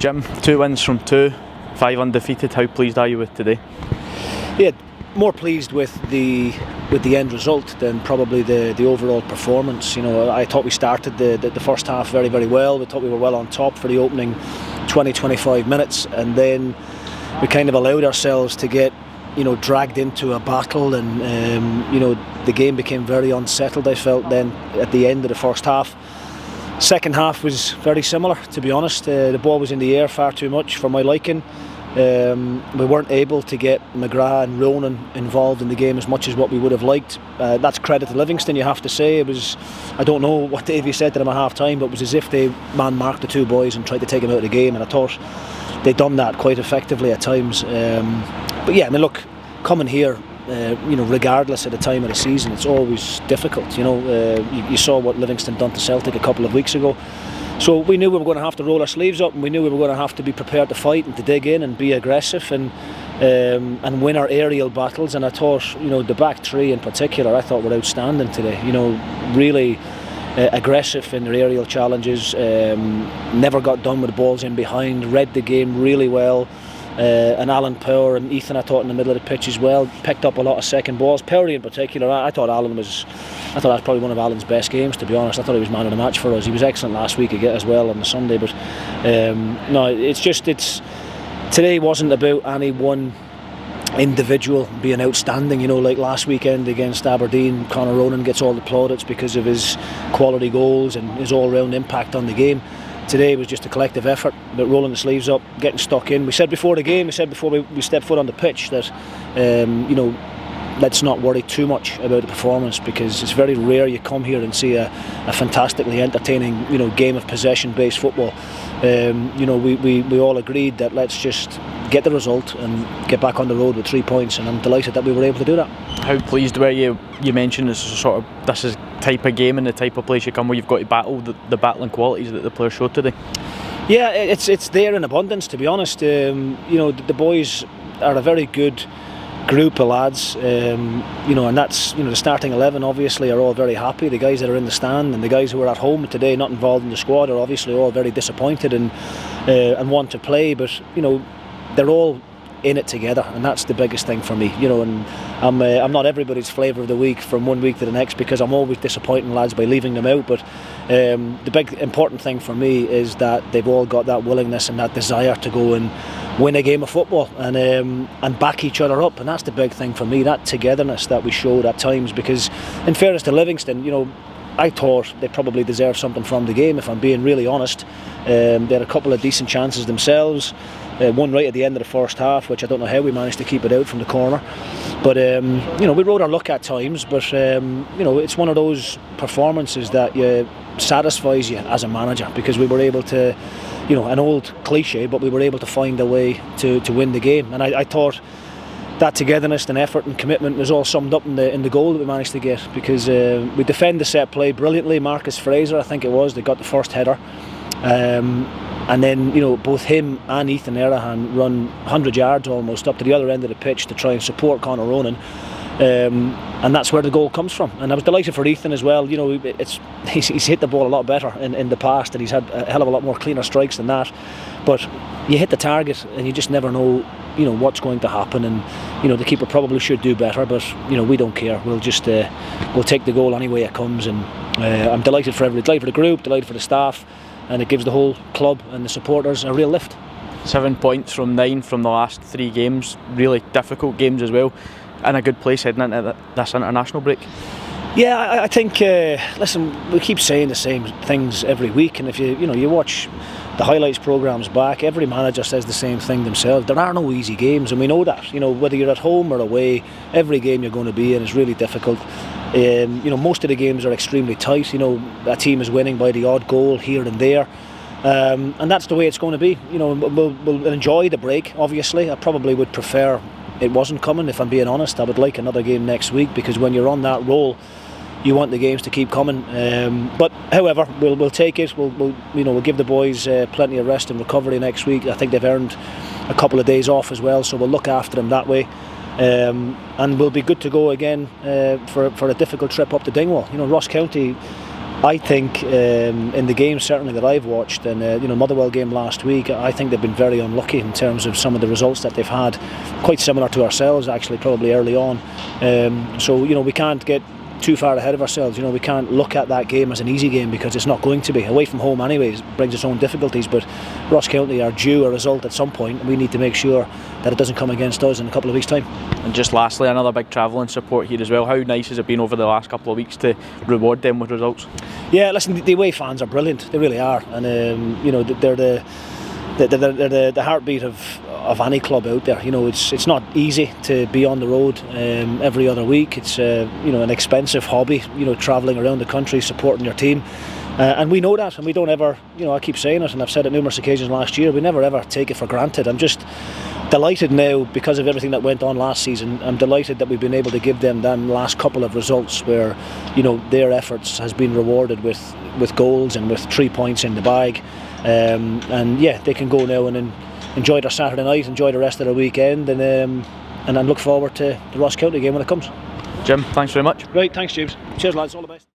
Jim, 2 wins from 2, 5 undefeated. How pleased are you with today? Yeah, more pleased with the end result than probably the overall performance. You know, I thought we started the first half very, very well. We thought we were well on top for the opening 20-25 minutes, and then we kind of allowed ourselves to get, you know, dragged into a battle, and you know, the game became very unsettled, I felt, then at the end of the first half. Second half was very similar, to be honest. The ball was in the air far too much for my liking. We weren't able to get McGrath and Ronan involved in the game as much as what we would have liked. That's credit to Livingston, you have to say. It was, I don't know what Davey said to them at half time, but it was as if they man-marked the two boys and tried to take them out of the game, and I thought they'd done that quite effectively at times. But yeah, I mean, look, coming here, you know, regardless of the time of the season, it's always difficult. You know, you saw what Livingston done to Celtic a couple of weeks ago. So we knew we were going to have to roll our sleeves up, and we knew we were going to have to be prepared to fight and to dig in and be aggressive and win our aerial battles. And I thought, you know, the back three in particular, I thought were outstanding today. You know, really aggressive in their aerial challenges, never got done with the balls in behind, read the game really well. And Alan Power and Ethan, I thought, in the middle of the pitch as well, picked up a lot of second balls. Powery in particular, I thought that was probably one of Alan's best games, to be honest. I thought he was man of the match for us. He was excellent last week again as well on the Sunday. But no, today wasn't about any one individual being outstanding. You know, like last weekend against Aberdeen, Conor Ronan gets all the plaudits because of his quality goals and his all-round impact on the game. Today was just a collective effort about rolling the sleeves up, getting stuck in. We said before the game, before we stepped foot on the pitch, that you know, let's not worry too much about the performance, because it's very rare you come here and see a fantastically entertaining, you know, game of possession-based football. You know, we all agreed that let's just get the result and get back on the road with 3 points, and I'm delighted that we were able to do that. How pleased were you? You mentioned this is type of game and the type of place you come where you've got to battle the battling qualities that the players showed today. Yeah, it's there in abundance, to be honest. You know, the boys are a very good group of lads, you know, and that's, you know, the starting 11 obviously are all very happy. The guys that are in the stand and the guys who are at home today, not involved in the squad, are obviously all very disappointed and want to play, but you know, they're all in it together, and that's the biggest thing for me. You know, and I'm not everybody's flavour of the week from one week to the next, because I'm always disappointing lads by leaving them out, but the big important thing for me is that they've all got that willingness and that desire to go and win a game of football and back each other up, and that's the big thing for me, that togetherness that we showed at times. Because in fairness to Livingston, you know, I thought they probably deserved something from the game, if I'm being really honest. They had a couple of decent chances themselves, one right at the end of the first half, which I don't know how we managed to keep it out from the corner. But you know, we rode our luck at times, but you know, it's one of those performances that satisfies you as a manager, because we were able to, you know, an old cliche, but we were able to find a way to win the game. And I thought that togetherness and effort and commitment was all summed up in the goal that we managed to get, because we defend the set play brilliantly. Marcus Fraser, I think it was, they got the first header, and then, you know, both him and Ethan Errahan run 100 yards almost up to the other end of the pitch to try and support Conor Ronan, and that's where the goal comes from. And I was delighted for Ethan as well. You know, he's hit the ball a lot better in the past, and he's had a hell of a lot more cleaner strikes than that, but you hit the target and you just never know, you know, what's going to happen. And you know, the keeper probably should do better, but you know, we don't care. We'll just we'll take the goal any way it comes. And I'm delighted for everybody, delighted for the group, delighted for the staff, and it gives the whole club and the supporters a real lift. 7 points from 9 from the last 3 games, really difficult games as well, in a good place heading into this international break. Yeah, I think, listen, we keep saying the same things every week, and if you watch the highlights programmes back, every manager says the same thing themselves. There are no easy games, and we know that. You know, whether you're at home or away, every game you're going to be in is really difficult. You know, most of the games are extremely tight. You know, a team is winning by the odd goal here and there, and that's the way it's going to be. You know, we'll enjoy the break, obviously. I probably would prefer it wasn't coming, if I'm being honest. I would like another game next week, because when you're on that roll, you want the games to keep coming. But however, we'll take it. We'll give the boys plenty of rest and recovery next week. I think they've earned a couple of days off as well, so we'll look after them that way. And we'll be good to go again for a difficult trip up to Dingwall. You know, Ross County I think in the games certainly that I've watched, and Motherwell game last week, I think they've been very unlucky in terms of some of the results that they've had, quite similar to ourselves actually, probably early on. So we can't get too far ahead of ourselves. We can't look at that game as an easy game, because it's not going to be. Away from home anyways brings its own difficulties, but Ross County are due a result at some point, and we need to make sure that it doesn't come against us in a couple of weeks' time. And just lastly, another big travelling support here as well. How nice has it been over the last couple of weeks to reward them with results? Yeah, listen, the away fans are brilliant. They really are, and they're the heartbeat of any club out there. It's not easy to be on the road every other week. It's an expensive hobby, travelling around the country supporting your team, and we know that, and we don't ever, I keep saying it, and I've said it numerous occasions last year, we never ever take it for granted. I'm just delighted now, because of everything that went on last season. I'm delighted that we've been able to give them last couple of results where their efforts has been rewarded with goals and with 3 points in the bag, and yeah, they can go now and enjoy their Saturday night, enjoy the rest of the weekend, and then look forward to the Ross County game when it comes. Jim, thanks very much. Great, thanks James. Cheers lads, all the best.